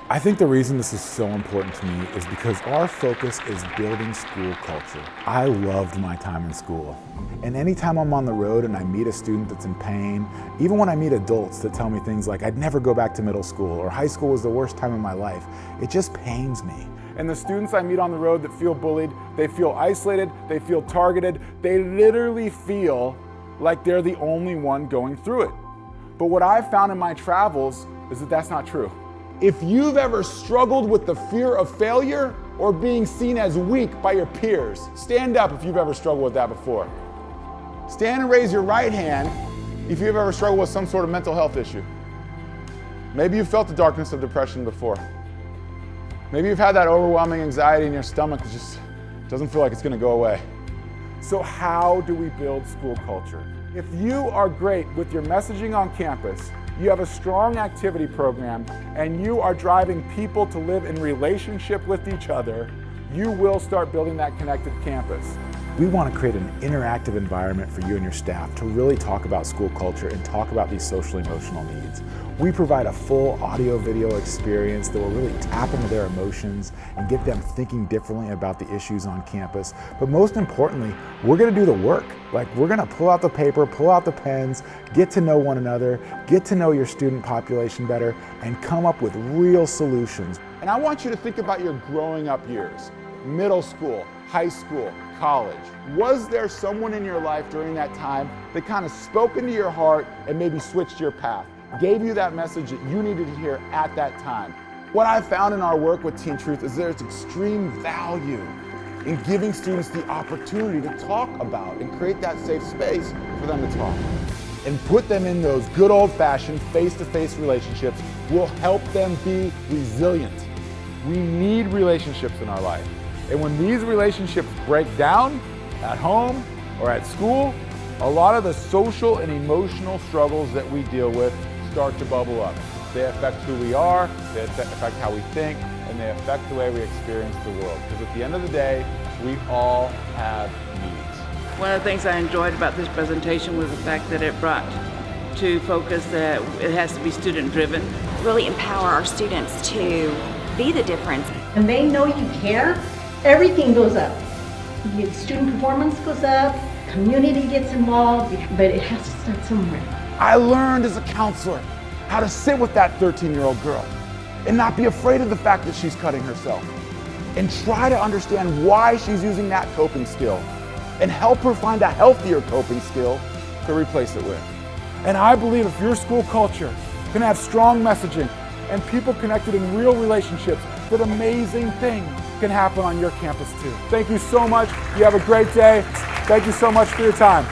I think the reason this is so important to me is because our focus is building school culture. I loved my time in school. And anytime I'm on the road and I meet a student that's in pain, even when I meet adults that tell me things like, I'd never go back to middle school, or high school was the worst time of my life, it just pains me. And the students I meet on the road that feel bullied, they feel isolated, they feel targeted, they literally feel like they're the only one going through it. But what I've found in my travels is that that's not true. If you've ever struggled with the fear of failure or being seen as weak by your peers, stand up if you've ever struggled with that before. Stand and raise your right hand if you've ever struggled with some sort of mental health issue. Maybe you've felt the darkness of depression before. Maybe you've had that overwhelming anxiety in your stomach that just doesn't feel like it's going to go away. So how do we build school culture? If you are great with your messaging on campus, you have a strong activity program, and you are driving people to live in relationship with each other, you will start building that connected campus. We want to create an interactive environment for you and your staff to really talk about school culture and talk about these social emotional needs. We provide a full audio-video experience that will really tap into their emotions and get them thinking differently about the issues on campus. But most importantly, we're going to do the work. Like, we're going to pull out the paper, pull out the pens, get to know one another, get to know your student population better, and come up with real solutions. And I want you to think about your growing up years, middle school, high school, college. Was there someone in your life during that time that kind of spoke into your heart and maybe switched your path? Gave you that message that you needed to hear at that time? What I've found in our work with Teen Truth is there's extreme value in giving students the opportunity to talk about and create that safe space for them to talk. And put them in those good old-fashioned face-to-face relationships will help them be resilient. We need relationships in our life. And when these relationships break down at home or at school, a lot of the social and emotional struggles that we deal with start to bubble up. They affect who we are, they affect how we think, and they affect the way we experience the world. Because at the end of the day, we all have needs. One of the things I enjoyed about this presentation was the fact that it brought to focus that it has to be student-driven. Really empower our students to be the difference. And they know you care, everything goes up. Your student performance goes up, community gets involved, but it has to start somewhere. I learned as a counselor how to sit with that 13-year-old girl and not be afraid of the fact that she's cutting herself, and try to understand why she's using that coping skill and help her find a healthier coping skill to replace it with. And I believe if your school culture can have strong messaging and people connected in real relationships, that amazing things can happen on your campus too. Thank you so much. You have a great day. Thank you so much for your time.